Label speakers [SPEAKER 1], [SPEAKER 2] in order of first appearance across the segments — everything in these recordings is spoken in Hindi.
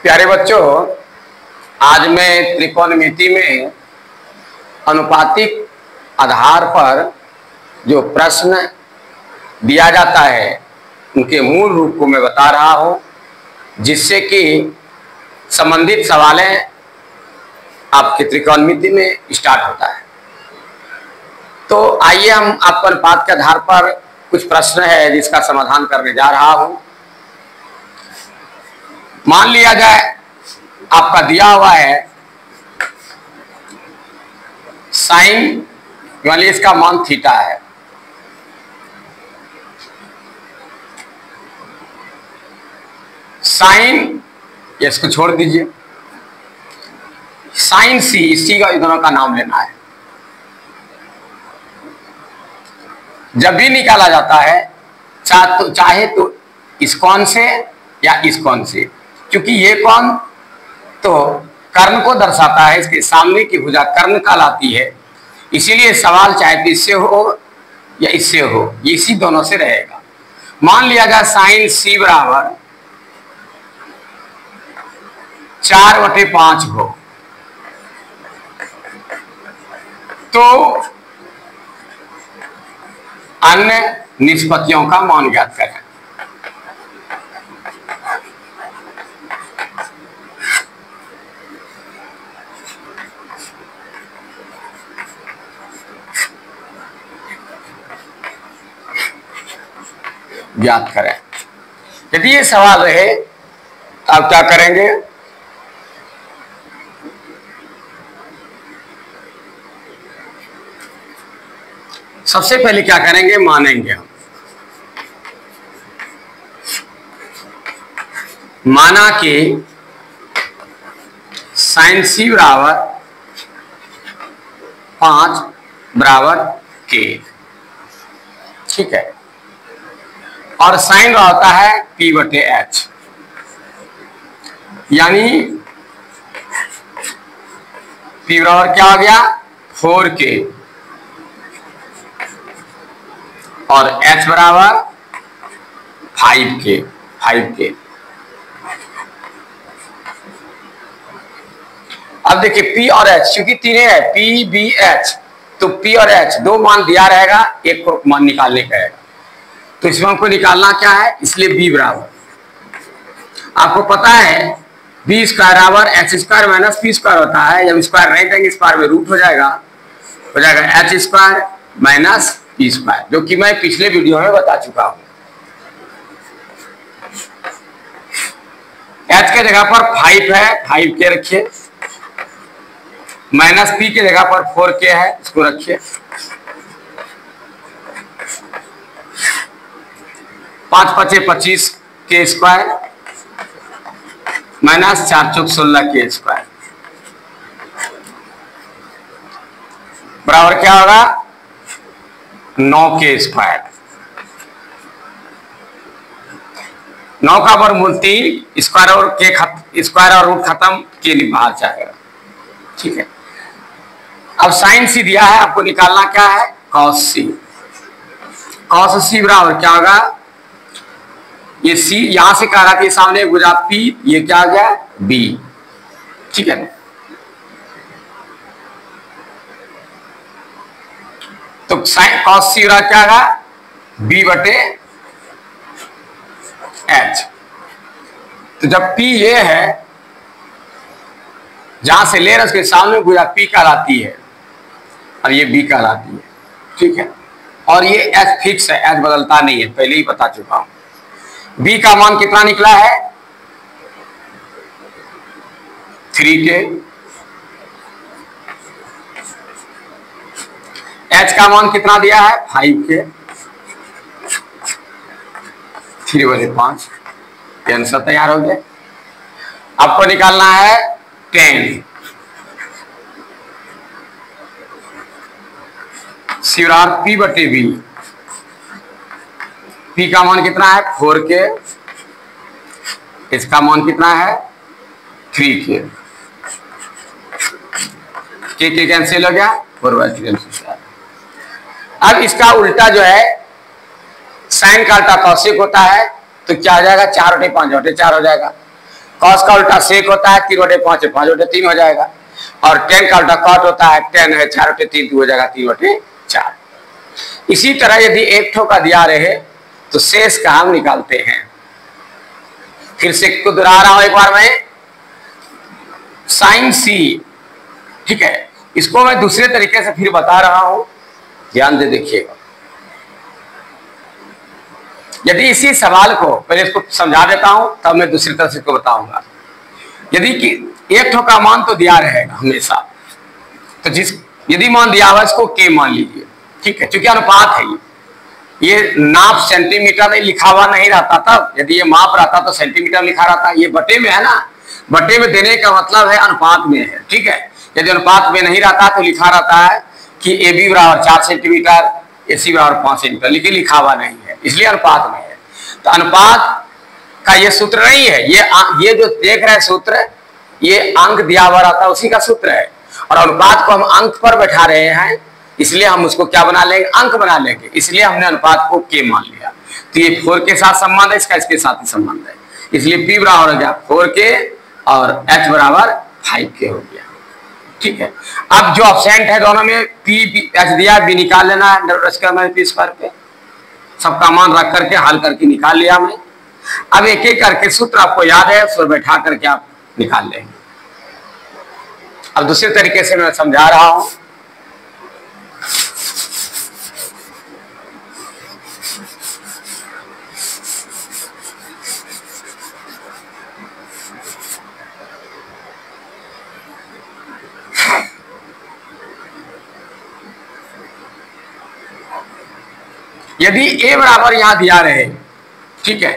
[SPEAKER 1] प्यारे बच्चों, आज मैं त्रिकोणमिति में अनुपातिक आधार पर जो प्रश्न दिया जाता है उनके मूल रूप को मैं बता रहा हूं, जिससे कि संबंधित सवालें आपके त्रिकोणमिति में स्टार्ट होता है। तो आइए हम आपको अनुपात के आधार पर कुछ प्रश्न है जिसका समाधान करने जा रहा हूं। मान लिया जाए आपका दिया हुआ है साइन, मान लीजिए इसका मान थीटा है। साइन, इसको छोड़ दीजिए, साइन सी, इसी का दोनों का नाम लेना है। जब भी निकाला जाता है चाहे तो इस कोण से या इस कोण से, क्योंकि ये कोण तो कर्ण को दर्शाता है, इसके सामने की भुजा कर्ण कहलाती है, इसीलिए सवाल चाहे तो इससे हो या इससे हो, ये इसी दोनों से रहेगा। मान लिया जाए साइन सी बराबर 4/5 हो, तो अन्य निष्पत्तियों का मान ज्ञात करें। ज्ञात करें। यदि ये सवाल रहे तो आप क्या करेंगे? सबसे पहले क्या करेंगे? मानेंगे हम। माना कि साइन सी बराबर 5 बराबर के, ठीक है, और साइन होता है P/H, यानी P बराबर क्या हो गया? 4K और H बराबर 5K। अब देखिए P और H, क्योंकि तीनों है PBH, तो P और H दो मान दिया रहेगा, एक को मान निकालने का है, तो इसमें हमको निकालना क्या है? इसलिए B बराबर, आपको पता है B स्क्वायर बराबर H square minus P square होता है। जब स्क्वायर नहीं देंगे स्क्वायर में रूट हो जाएगा H square minus P square, जो कि मैं पिछले वीडियो में बता चुका हूं। H के जगह पर 5 है, 5K रखिए, माइनस P के जगह पर 4K है, इसको रखिए। 5 × 5 = 25 के स्क्वायर माइनस 4 × 4 = 16 के स्क्वायर बराबर क्या होगा? 9 के स्क्वायर। 9 का वर्गमूल 3, स्क्वायर और के स्क्वायर और रूट खत्म, के बाहर जाएगा, ठीक है। अब साइन सी दिया है, आपको निकालना क्या है? कॉस सी। कॉस सी बराबर क्या होगा? ये सी यहां से कह रहा कि सामने भुजा P, ये क्या आ गया? B, ठीक है। तो साइन कॉस सी बराबर क्या होगा? B/H। तो जब P ये है, जहां से ले रहे उसके सामने भुजा P कहलाती है और ये B कहलाती है, ठीक है। और ये H फिक्स है, H बदलता नहीं है, पहले ही बता चुका हूं। B का मान कितना निकला है? 3K। H का मान कितना दिया है? 5K। 3/5, ये आंसर तैयार हो गया। आपको निकालना है 10। सिरार P/B, P का मान कितना है? 4K, इसका मान कितना है? 3K। के कैंसिल हो गया, 4/3 कैंसिल। अब इसका उल्टा जो है साइन का उल्टा कौशिक होता है, तो क्या हो जाएगा? 4/5 4 हो जाएगा। कॉस का उल्टा सेक होता है 3/5 है 5/3 हो जाएगा, और टेन का उल्टा कॉट होता है 10 है 4/3 हो जाएगा 3/4। इसी तरह यदि एक ठो का दिया रहे तो शेष का हम निकालते हैं। फिर से को दोहरा रहा हूं एक बार मैं, साइन सी, ठीक है, इसको मैं दूसरे तरीके से फिर बता रहा हूं, ध्यान दे देखिएगा। यदि इसी सवाल को पहले इसको समझा देता हूं तब मैं दूसरी तरह से इसको बताऊंगा। यदि कि एक ठो का मान तो दिया रहेगा हमेशा, तो यदि मान दिया हुआ इसको के मान लीजिए, ठीक है, क्योंकि अनुपात है ये नाप सेंटीमीटर में लिखा हुआ नहीं रहता, तब यदि ये माप रहता तो सेंटीमीटर लिखा रहता, ये बटे में है ना, बटे में देने का मतलब है अनुपात में है, ठीक है। यदि अनुपात में नहीं रहता तो लिखा रहता है कि ए बी बराबर 4 सेंटीमीटर, ए सी बराबर 5 सेंटीमीटर, लेकिन लिखा हुआ नहीं है, इसलिए अनुपात में है। तो अनुपात का ये सूत्र नहीं है, ये जो देख रहे हैं सूत्र, ये अंक दिया हुआ रहता है उसी का सूत्र है, और अनुपात को हम अंक पर बैठा रहे हैं, इसलिए हम उसको क्या बना लेंगे, अंक बना लेंगे, इसलिए हमने अनुपात को के मान लिया। तो ये 4 के साथ संबंध है, इसका इसके साथ ही संबंध है, इसलिए P बराबर हो गया 4 के और H बराबर 5 के हो गया, ठीक है। अब जो ऑब्सेंट है दोनों में P H दिया, B निकाल लेना है, P² पे सबका मान रख करके हल करके निकाल लिया मैं। अब एक एक करके सूत्र आपको याद है, उसको बैठा करके आप निकाल लेंगे। अब दूसरे तरीके से मैं समझा रहा हूं, यदि ए बराबर यहां दिया रहे, ठीक है,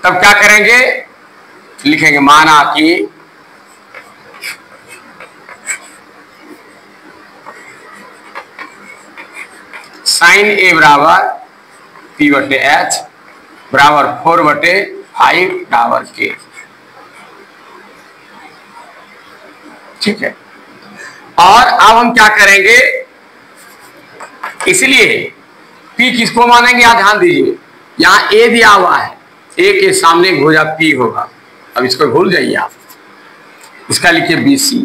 [SPEAKER 1] तब क्या करेंगे, लिखेंगे माना कि साइन ए बराबर P/H बराबर 4/5 बराबर के, ठीक है। और अब हम क्या करेंगे, इसलिए P किसको मानेंगे, यहां ध्यान दीजिए, यहां ए दिया हुआ है, ए के सामने भुजा P होगा, अब इसको भूल जाइए आप, इसका लिखिए BC,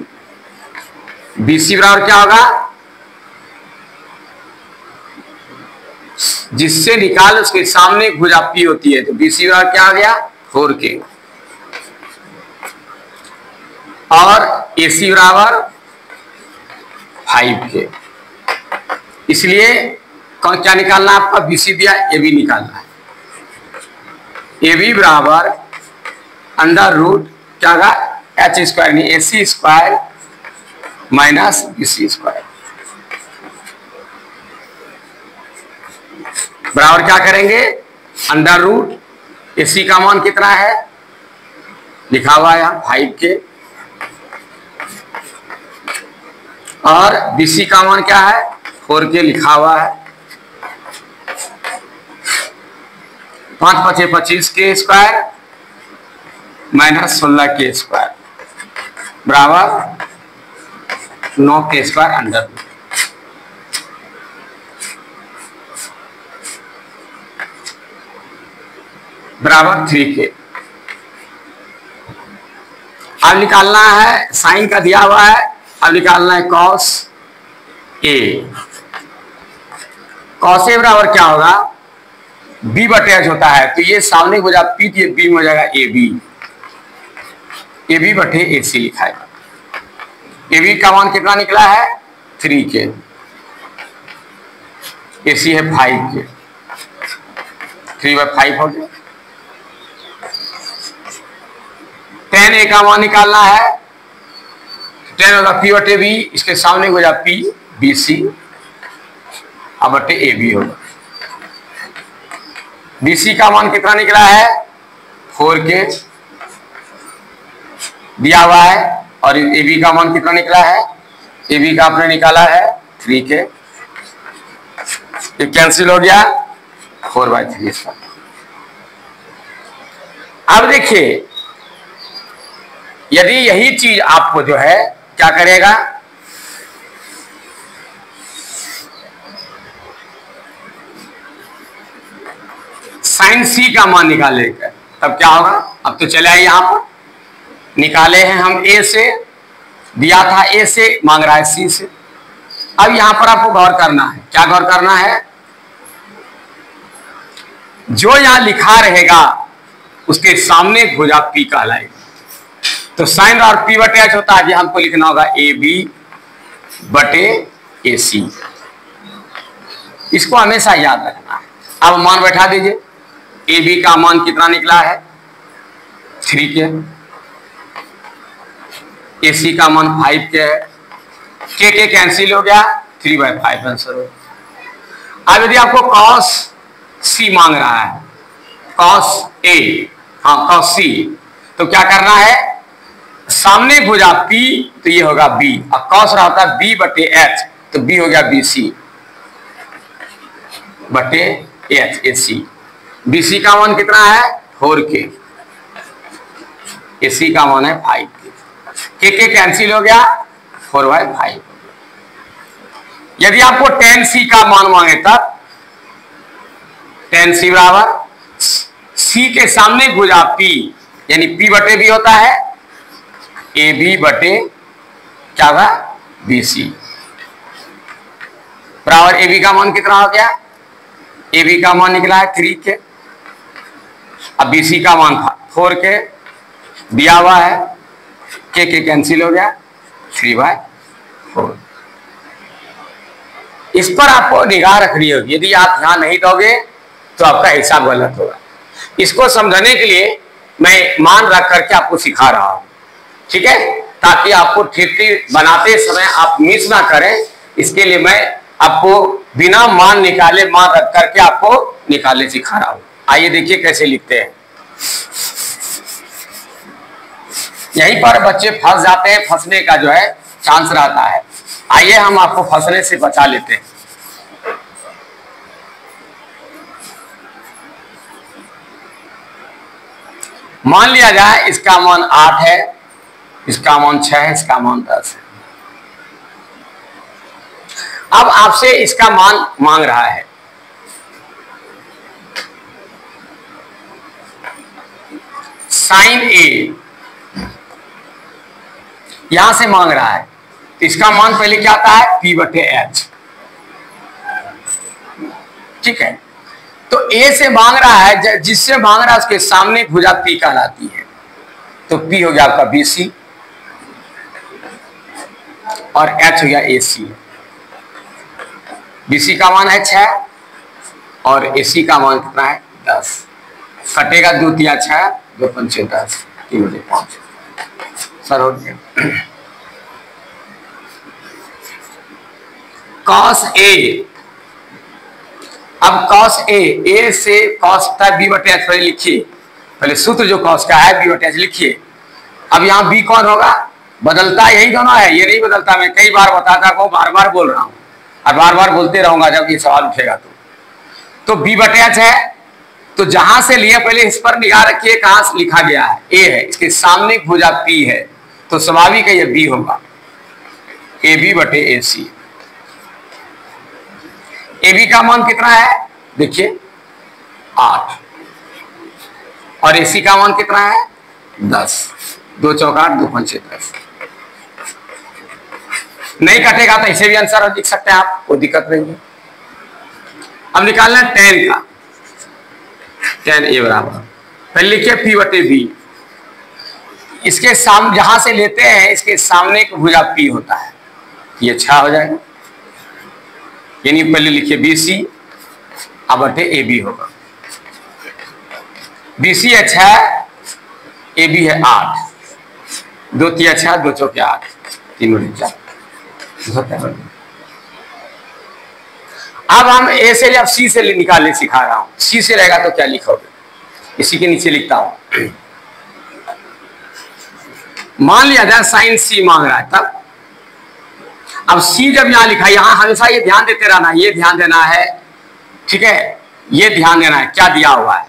[SPEAKER 1] BC बराबर क्या होगा, जिससे निकाल उसके सामने भुजा P होती है, तो BC बराबर क्या आ गया 4 के, और AC बराबर 5 के, इसलिए क्या निकालना है आपका, BC दिया, AB निकालना है, AB बराबर अंडर रूट क्या होगा H² यानी AC² माइनस BC² बराबर क्या करेंगे, अंडर रूट AC का मान कितना है, लिखा हुआ है यहाँ 5 के, और BC का मान क्या है 4 के लिखा हुआ है, 5 × 5 = 25 के स्क्वायर माइनस 16 के स्क्वायर बराबर 9 के स्क्वायर अंडर रूट। बराबर 3 के। अब निकालना है, साइन का दिया हुआ है, अब निकालना है कॉस ए। कॉस ए बराबर क्या होगा, B/H होता है, तो ये सामने हो जाएगा P, तो B में हो जाएगा AB, AB/AC लिखा है। AB का मान कितना निकला है 3 के, AC है 5 के, 3/5 हो गया। 10 A का मान निकालना है, 10 होगा P/B, इसके सामने हो जाएगा P BC अब AB होगा। BC का मान कितना निकला है 4 के दिया हुआ है, और AB का मान कितना निकला है, AB का आपने निकाला है 3 के, ये कैंसिल हो गया 4/3 इसका। अब देखिए, यदि यही चीज आपको जो है क्या करेगा, साइन C का मान निकालेगा, तब क्या होगा, अब तो चले आए यहां पर, निकाले हैं हम ए से, दिया था ए से, मांग रहा है सी से। अब यहां पर आपको गौर करना है, क्या गौर करना है, जो यहां लिखा रहेगा उसके सामने भुजा पी कहलाएगी। तो साइन और पी बटे एच होता है, जी हमको लिखना होगा ए बी बटे ए सी। इसको हमेशा याद रखना है। अब मान बैठा दीजिए, ए बी का मान कितना निकला है 3 के, ए सी का मान 5 के है, के कैंसिल हो गया, 3/5 आंसर हो। अब यदि आपको कॉस सी मांग रहा है, कॉस ए, हाँ कॉस सी, तो क्या करना है, सामने भुजा P तो ये होगा B, और कॉस रहा होता है B बटे H, तो B हो गया BC बटे H AC। BC का मान कितना है 4K, AC का मान है 5K, के कैंसिल हो गया, 4/5। यदि आपको tan C का मान मांगे तब tan C बराबर C के सामने भुजा P, यानी P बटे B होता है ए बी बटे क्या होगा बी सी, बराबर ए बी का मान कितना हो गया, ए बी का मान निकला है 3 के, अब बी सी का मान 4 के दिया हुआ है, के कैंसिल हो गया, 3/4। इस पर आपको निगाह रखनी होगी, यदि आप ध्यान नहीं दोगे तो आपका हिसाब गलत होगा। इसको समझने के लिए मैं मान रख करके आपको सिखा रहा हूं, ठीक है, ताकि आपको ठीक बनाते समय आप मिस ना करें। इसके लिए मैं आपको बिना मान निकाले मान रख करके आपको निकालने सिखा रहा हूं। आइए देखिए कैसे लिखते हैं। यहीं पर बच्चे फंस जाते हैं, फंसने का जो है चांस रहता है। आइए हम आपको फंसने से बचा लेते हैं। मान लिया जाए इसका मान 8 है, इसका मान 6 है, इसका मान 10 है। अब आपसे इसका मान मांग रहा है, साइन ए यहां से मांग रहा है, तो इसका मान पहले क्या आता है P बटे H, ठीक है। तो ए से मांग रहा है, जिससे मांग रहा है उसके सामने भुजा P कहलाती है, तो P हो गया आपका BC और H हो गया AC। BC का मान है 6 और AC का मान कितना है 10। कटेगा 2 तिया 6, 2 पंचे 10, 3 बटे 5 सर हो गया। कॉस ए, अब कॉस ए से कॉस होता है B बटे H, पहले लिखिए, पहले सूत्र जो कॉस का है B बटे H लिखिए। अब यहाँ B कौन होगा, बदलता यही दोनों है, ये नहीं बदलता। मैं कई बार बताता हूँ, बार बार बोल रहा हूँ और बार बार बोलते रहूंगा जब ये सवाल उठेगा तो B बटे H है, तो जहां से लिए पहले इस पर निगाह रखिए, कहां से लिखा गया है A है, इसके सामने भुजा P है, तो स्वाभाविक है ये B होगा, AB बटे AC। AB का मान कितना है देखिए 8 और AC का मान कितना है 10, 2 चौका 8, 2 पंचे 10। नहीं कटेगा तो इसे भी आंसर लिख सकते हैं आप, कोई दिक्कत नहीं है। अब निकालना है tan का, tan A बराबर पहले लिखिए P बटे B, इसके सामने जहां से लेते हैं इसके सामने एक भुजा P होता है, ये 6 हो जाएगा, यानी पहले लिखिए BC अब बटे AB होगा। BC है 6, AB है 8, 2 तिया 6, 2 चौके 8, 3 बटे 4। अब हम A से या C से निकालने सिखा रहा हूं। C से रहेगा तो क्या लिखोगे, इसी के नीचे लिखता हूं। मान लिया जाए साइन C मांग रहा है, तब अब C जब यहां लिखा, यहां हमेशा ये ध्यान देते रहना, ये ध्यान देना है, ठीक है, ये ध्यान देना है क्या दिया हुआ है।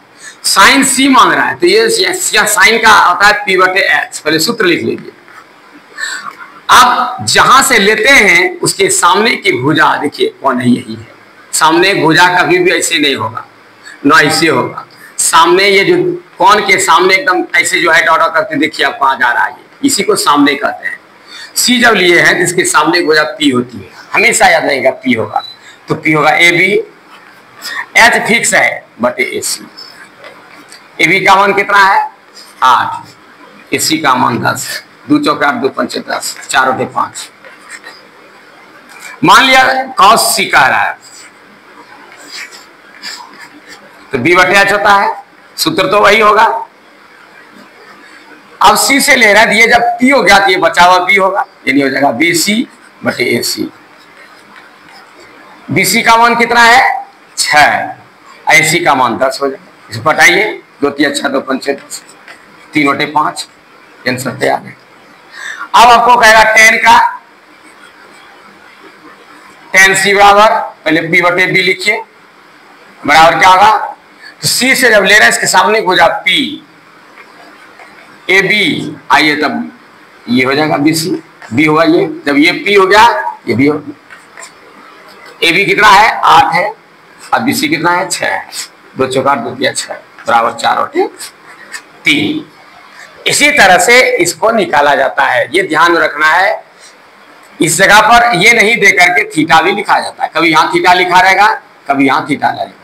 [SPEAKER 1] साइन C मांग रहा है तो ये साइन का होता है P बटे H, पहले सूत्र लिख लीजिए। अब जहां से लेते हैं उसके सामने की भुजा देखिए कौन है, यही है। सामने भुजा कभी भी ऐसे नहीं होगा, ना ऐसे होगा, सामने ये जो कौन के सामने एकदम ऐसे जो है डॉट करके देखिए आप कहाँ जा रहा है, इसी को सामने कहते हैं। सी जब लिए हैं तो इसके सामने की वजह पी होती है, हमेशा याद रहेगा पी होगा, तो पी होगा ए बी। एच फिक्स है बटे ए सी। ए बी का मान कितना है 8, ए सी का मान 10 है। 2 चौके 8, 2 पंचे 10, 4 बटे 5। मान लिया कॉस सी कह रहा है तो बी बटे एच होता है, सूत्र तो वही होगा। अब सी से ले रहा है, ये जब पी हो गया तो ये बचा हुआ बी होगा, यानी हो जाएगा बी सी बटे ए सी। बी सी का मान कितना है 6, ए सी का मान 10 हो जाएगा। इसे पटाइए, 2 3 6 2 पंचे 10, 3 बटे 5, आंसर तैयार है। अब आपको कहेगा tan का, tan सी बराबर, पहले पी बटे बी लिखिए, बराबर क्या होगा, तो सी से जब ले रहे हैं इसके सामने हो जाए पी ए बी, आइए तब ये हो जाएगा बी सी, बी होगा ये, जब ये पी हो गया ये बी होगा। ए बी कितना है 8 है और बी सी कितना है 6 है। 2 चौके 8, 2 3 6 बराबर 4 बटे 3। इसी तरह से इसको निकाला जाता है, ये ध्यान में रखना है। इस जगह पर ये नहीं दे करके थीटा भी लिखा जाता है, कभी यहाँ थीटा लिखा रहेगा, कभी यहाँ थीटा लिखा रहेगा।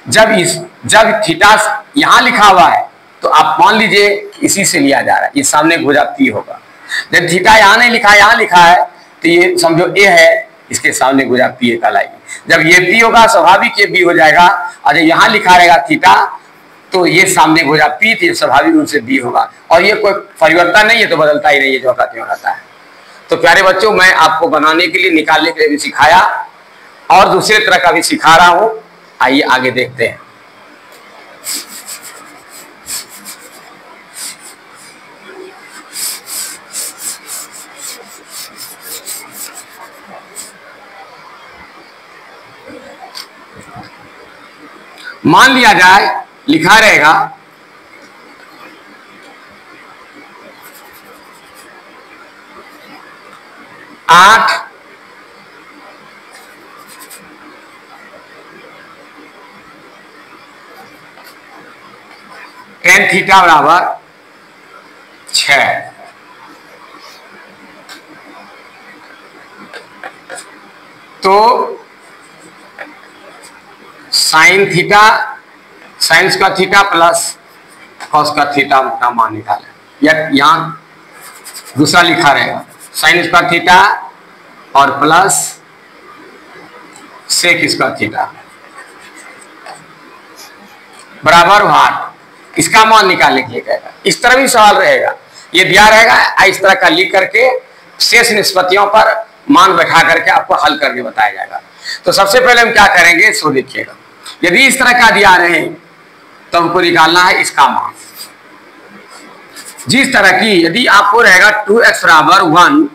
[SPEAKER 1] जब थीटा यहाँ लिखा हुआ है तो आप मान लीजिए इसी से लिया जा रहा है, ये सामने भुजा पी होगा। जब थीटा यहाँ नहीं लिखा, यहाँ लिखा है तो ये समझो ए है, इसके सामने भुजा पी ए कहलाएगी। जब ये पी होगा स्वाभाविक ये बी हो जाएगा, और जब यहाँ लिखा रहेगा थीटा तो ये सामने भुजा पी थी, स्वाभाविक रूप से बी होगा। और ये कोई परिवर्तन नहीं है, तो बदलता ही नहीं है, जो कहते रहता है। तो प्यारे बच्चों, मैं आपको बनाने के लिए, निकालने के लिए भी सिखाया और दूसरे तरह का भी सिखा रहा हूं। आइए आगे देखते हैं। मान लिया जाए लिखा रहेगा 8 tan थीटा बराबर 6। तो साइन थीटा, साइन का थीटा प्लस कॉस का थीटा का मान निकाले, या यहां दूसरा लिखा रहेगा साइन स्क्वायर थीटा और प्लस सेक स्क्वायर थीटा बराबर 8। इसका मान निकालने के लिए कहेगा। इस तरह भी सवाल रहेगा, ये दिया रहेगा, इस तरह का लिख करके शेष निष्पत्तियों पर मान बैठा करके आपको हल करके बताया जाएगा। तो सबसे पहले हम क्या करेंगे, इसको देखिएगा। यदि इस तरह का दिया रहे तो हमको निकालना है इसका मान। जिस तरह की यदि आपको रहेगा 2x बराबर 1,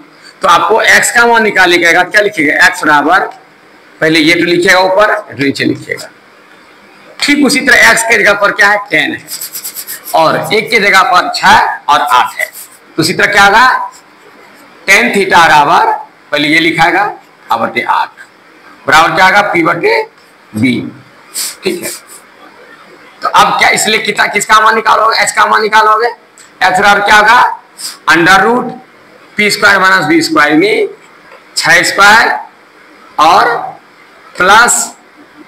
[SPEAKER 1] तो आपको x का मान निकालने का क्या लिखिएगा, x बराबर, पहले ये तो लिखिएगा ऊपर, नीचे लिखिएगा। ठीक उसी तरह x के जगह पर क्या है 10 है, और 1 के जगह पर 6 और 8 है। तो उसी तरह क्या होगा, tan थीटा बराबर, पहले ये लिखाएगा बटे 8 बराबर क्या होगा p बटे b। ठीक है, तो अब क्या, इसलिए किसका मान निकालोगे, h का मान निकालोगे। h बराबर क्या होगा, under root p square minus b square में 6 स्क्वायर और प्लस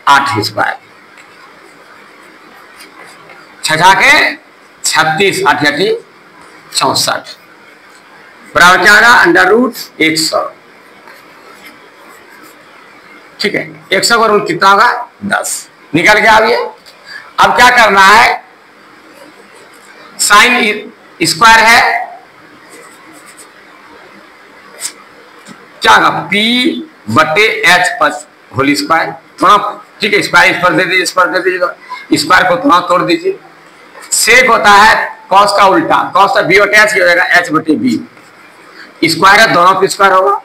[SPEAKER 1] 8 स्क्वायर, 6 के 36, 8 8 64 बराबर क्या होगा, अंडर रूट 100। ठीक है, 100 का रूट कितना होगा 10, निकल गया। अब क्या करना है, साइन स्क्वायर है, क्या होगा p बटे h प्लस होल स्क्वायर, थोड़ा ठीक है, स्क्वायर इस पर दे दीजिए, इस पर दे दीजिए, स्क्वायर को थोड़ा तोड़ दीजिए। सेक होता है कॉस का उल्टा, कॉस का b बटे h हो जाएगा h बटे b, स्क्वायर है दोनों पे स्क्वायर होगा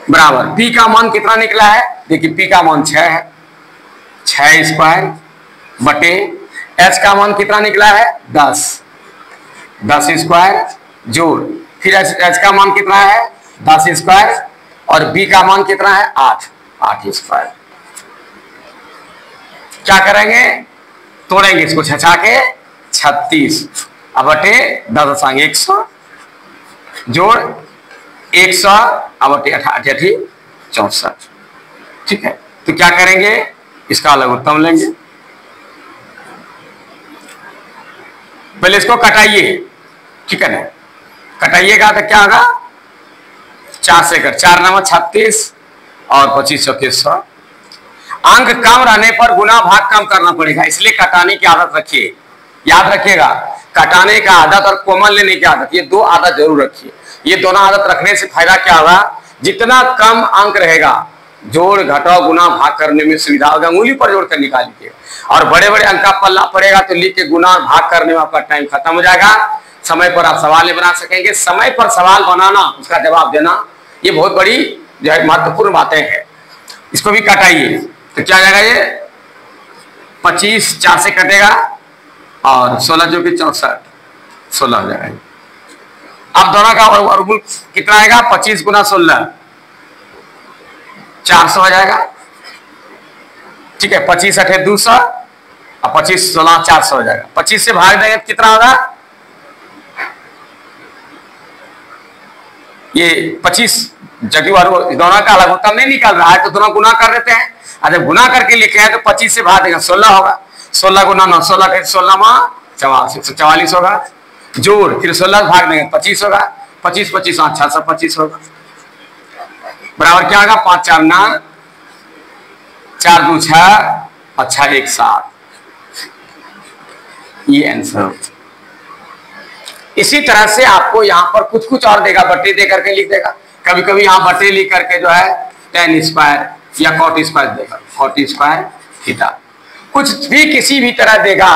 [SPEAKER 1] बराबर। p का मान कितना निकला है, देखिए p का मान 6 है, 6 स्क्वायर बटे h का मान कितना निकला है 10, 10 स्क्वायर जोड़, फिर h का मान कितना है 10 स्क्वायर और b का मान कितना है 8, 8 स्क्वायर। क्या करेंगे, तोड़ेंगे इसको, छछा के 36 अब बटे 10 100 जोड़ 100 अब बटे 88 64। ठीक है, तो क्या करेंगे, इसका लघुत्तम लेंगे। पहले इसको कटाइए, ठीक है ना, कटाइएगा तो क्या होगा, 4 से कर 4 9 36 और 25 चौके 100। अंक कम रहने पर गुना भाग कम करना पड़ेगा, इसलिए कटाने की आदत रखिए। याद रखिएगा, कटाने का आदत और कोमल लेने की आदत, ये 2 आदत जरूर रखिए। ये दोनों आदत रखने से फायदा क्या होगा, जितना कम अंक रहेगा जोड़ घटाव गुना भाग करने में सुविधा होगा। अंगुली पर जोड़ कर निकाल लीजिए, और बड़े बड़े अंक का पल्ला पड़ेगा तो लिख के गुना भाग करने में आपका टाइम खत्म हो जाएगा। समय पर आप सवाल नहीं बना सकेंगे। समय पर सवाल बनाना, उसका जवाब देना, ये बहुत बड़ी जो है महत्वपूर्ण बातें हैं। इसको भी कटाइए तो क्या जाएगा, ये 25 4 से कटेगा और 16 जो कि 64 16 हो जाएगा। अब दोनों का वर्गमूल कितना आएगा, 25 गुना 16 400 हो जाएगा। ठीक है, 25 8 200 और 25 16 400 हो जाएगा। 25 से भाग देंगे तो कितना होगा, ये 25 जबकि दोनों का लघुत्तम नहीं निकल रहा है तो दोनों गुना कर देते हैं। और जब गुना करके लिखे हैं तो 25 से भाग देगा 16 होगा। 16 गुना 9 16 16 माँ 44 होगा। जोड़ फिर 16 भाग देंगे 25 होगा। 25 25 625 होगा। बराबर क्या होगा, 5 4 9 4 2 6 और 6 1 7। ये आंसर। इसी तरह से आपको यहाँ पर कुछ कुछ और देगा, बटे दे करके लिख देगा। कभी कभी यहाँ बटे लिख करके जो है tan स्क्वायर या cot स्क्वायर देगा, cot स्क्वायर थीटा, कुछ भी किसी भी तरह देगा।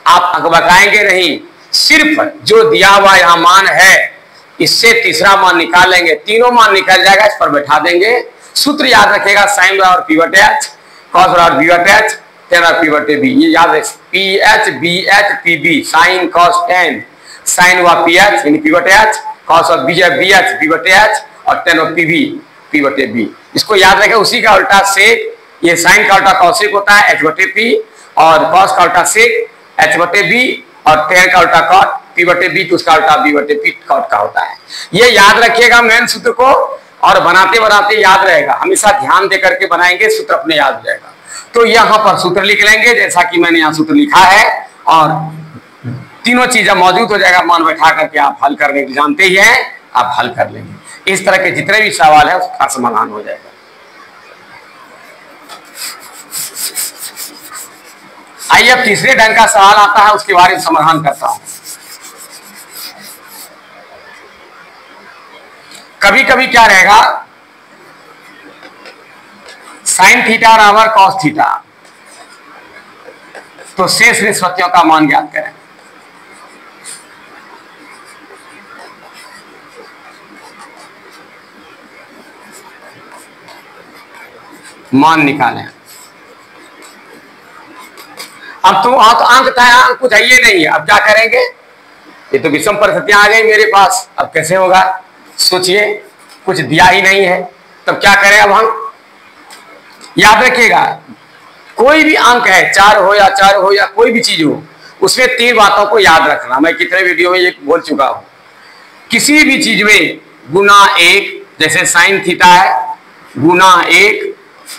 [SPEAKER 1] आप बताएंगे नहीं, सिर्फ जो दिया हुआ यहाँ मान है इससे तीसरा मान निकालेंगे, तीनों मान निकल जाएगा, इस पर बैठा देंगे। सूत्र याद रखेगा, साइन बराबर पी बटे एच, कॉस बराबर बी बटे एच, टेन बराबर पी बटे बी। ये याद रखें, P H B H P B, sine cos tan, sine हुआ पी एच यानी पी बटे H, cos of B B H P बटे एच और tan of P B P बटे बी। इसको याद रखें। उसी का उल्टा सेक, ये साइन का उल्टा कॉसेक होता है एच बटे पी, और कॉस का उल्टा सेक एच बटे बी, और टेन का उल्टा कॉट पी बटे बी, तो उसका उल्टा बी बटे पी कॉट का होता है। ये याद रखिएगा मेन सूत्र को, और बनाते बनाते याद रहेगा। हमेशा ध्यान दे करके बनाएंगे, सूत्र अपने याद हो जाएगा। तो यहाँ पर सूत्र लिख लेंगे जैसा कि मैंने यहाँ सूत्र लिखा है, और तीनों चीजें मौजूद हो जाएगा। मान बैठा करके आप हल करने की जानते ही हैं, आप हल कर लेंगे। इस तरह के जितने भी सवाल है उसका समाधान हो जाएगा। आइए अब तीसरे ढंग का सवाल आता है, उसके बारे में समाधान करता हूं। कभी कभी क्या रहेगा, साइन थीटा बराबर कॉस थीटा, तो शेष निष्पत्तियों का मान ज्ञात करें। मान निकालें। अब तो अंक था, अंक कुछ है ये नहीं है। अब क्या करेंगे, ये तो विषम परिस्थितियां आ गई मेरे पास, अब कैसे होगा सोचिए, कुछ दिया ही नहीं है, तब क्या करें। अब हम याद रखिएगा, कोई भी अंक है, 4 हो या 4 हो या कोई भी चीज हो, उसमें 3 बातों को याद रखना। मैं कितने वीडियो में ये बोल चुका हूं। किसी भी चीज में गुना 1, जैसे साइन थीटा है, गुना 1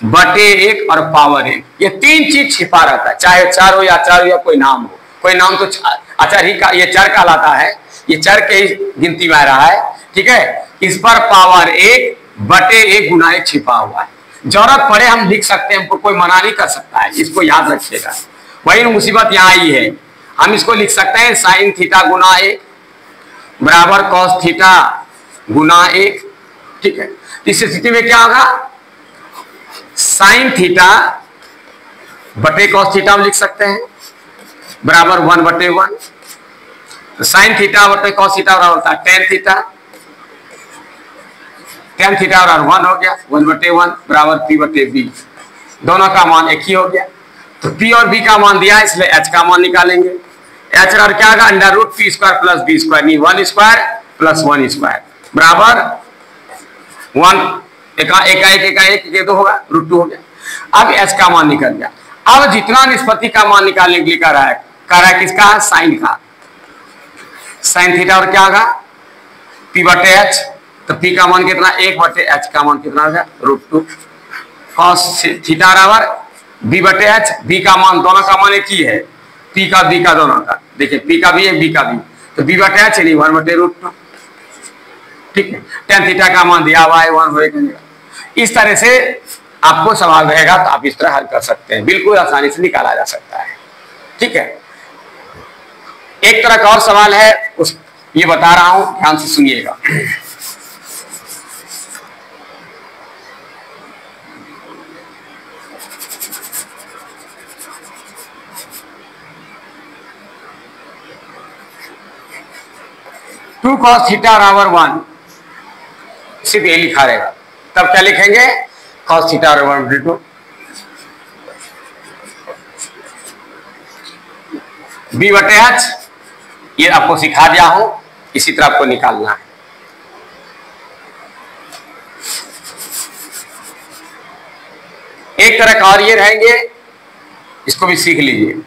[SPEAKER 1] बटे 1 और पावर 1, ये 3 चीज छिपा रहता है। चाहे 4 हो या 4 हो या कोई नाम हो, कोई नाम तो अचर ही का, ये चर कहलाता है, ये चर के ही गिनती में आ रहा है। ठीक है, इस पर पावर 1 बटे 1 गुना 1 छिपा हुआ है। जरूरत पड़े हम लिख सकते हैं, हमको कोई मना नहीं कर सकता है। इसको याद रखिएगा। वही मुसीबत यहाँ आई है, हम इसको लिख सकते हैं साइन थीटा गुना 1 बराबर कॉस थीटा गुना 1। ठीक है, इस स्थिति में क्या होगा, साइन थीटा बटे कॉस थीटा हम लिख सकते हैं बराबर 1 बटे 1। तो साइन थीटा बटे कॉस थीटा बराबर होता है टेन थीटा, टेन थीटा बराबर 1 हो गया, 1 बटे 1 बराबर पी बटे बी। दोनों का मान एक ही हो गया। तो पी और बी का मान दिया, इसलिए एच का मान निकालेंगे। एच और क्या होगा, under root P square plus B square, नहीं 1 स्क्वायर प्लस 1 स्क्वायर बराबर 1 एक तो होगा √2 हो गया। अब एच का मान निकल गया। अब जितना निष्पत्ति का मान निकालने के लिए कह रहा है, कह रहा है किसका, साइन का। साइन थीटा और क्या होगा, पी बटे एच। तो पी का मान कितना, 1 बटे एच का मान कितना होगा, √2। कॉस थीटा बराबर बी बटे एच। बी का मान, दोनों का मान एक ही है, पी का बी का दोनों का। देखिए पी का भी है, बी का भी, तो बी बटे एच यानी 1 बटे √2। ठीक है, टेन थीटा का मान दिया हुआ है 1 होगा। इस तरह से आपको सवाल रहेगा तो आप इस तरह हल कर सकते हैं, बिल्कुल आसानी से निकाला जा सकता है। ठीक है, एक तरह का और सवाल है, उस ये बता रहा हूं, ध्यान से सुनिएगा। टू कॉस थीटा बराबर 1, सिर्फ ये लिखा रहेगा। तब क्या लिखेंगे, कॉस थीटा बराबर 2। बी बटे एच, ये आपको सिखा दिया हूं, इसी तरह आपको निकालना है। एक तरह का और ये रहेंगे, इसको भी सीख लीजिए।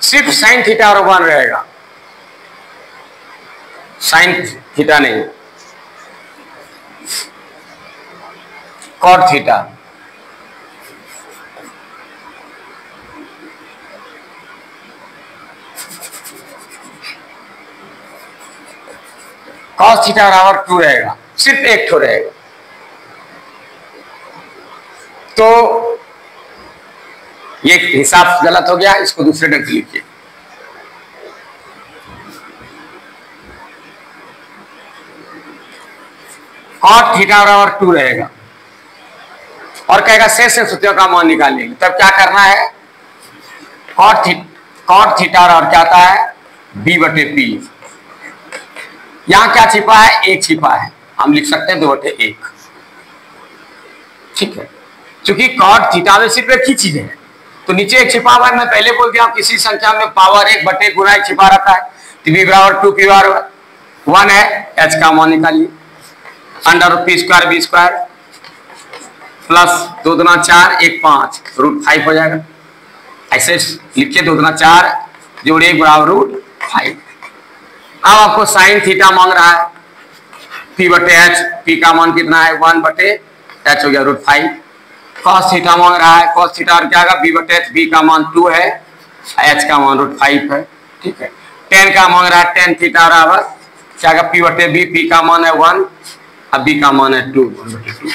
[SPEAKER 1] सिर्फ साइन थीटा और 1 रहेगा, साइन थीटा नहीं, कॉट थीटा। कॉस थीटा बराबर 2 रहेगा, सिर्फ एक ठो रहेगा। तो ये हिसाब गलत हो गया, इसको दूसरे ढंग से लिखिए। कॉट थीटा बराबर 2 रहेगा और कहेगा शेष सूत्रों का मान निकालेंगे। तब क्या करना है, कॉट थीटा और क्या आता है, बी बटे पी। यहां क्या छिपा है, 1 छिपा है, हम लिख सकते हैं 2 बटे 1। ठीक है, क्योंकि कॉट थीटा में सिर्फ एक ही चीज है, तो नीचे एक छिपा हुआ है। मैं पहले बोल दिया हूं, किसी संख्या में पावर 1 बटे गुना 1 छिपा रहता है। तो बी बराबर 2, पी बराबर 1 है, एच का मान निकालिए। Under P square B square plus 2 दूना 4, 1 5, √5 हो जाएगा। ऐसे लिखिए, 2 दूना 4 जोड़ 1 बराबर √5। अब आपको साइन थीटा मांग रहा है, पी बटे एच। पी का मान कितना है, 1 बटे एच हो गया √5। कॉस थीटा मांग रहा है, कॉस थीटा और क्या होगा, बी बटे एच। बी का मान 2 है, एच का मान √5 है। ठीक है, टेन का मांग रहा है, टेन थीटा बराबर क्या होगा, पी बटे बी। पी का मान है 1 और बी का मान है 2, 1 बटे 2।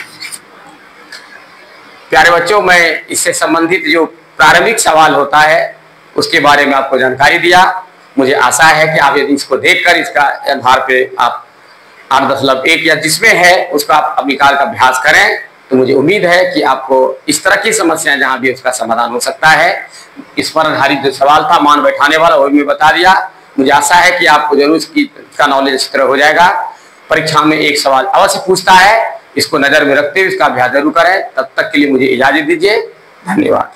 [SPEAKER 1] प्यारे बच्चों, मैं इससे संबंधित जो प्रारंभिक सवाल होता है उसके बारे में आपको जानकारी दिया। मुझे आशा है कि आप यदि इसको देखकर इसका आधार पे आप 8.1 या जिसमें है उसका आप निकाल का अभ्यास करें, तो मुझे उम्मीद है कि आपको इस तरह की समस्याएं जहां भी उसका समाधान हो सकता है। इस पर आधारित जो सवाल था मान बैठाने वाला, वो भी बता दिया। मुझे आशा है कि आपको जरूर इसका नॉलेज इस तरह हो जाएगा। परीक्षा में एक सवाल अवश्य पूछता है, इसको नजर में रखते हुए इसका अभ्यास जरूर करें। तब तक के लिए मुझे इजाजत दीजिए, धन्यवाद।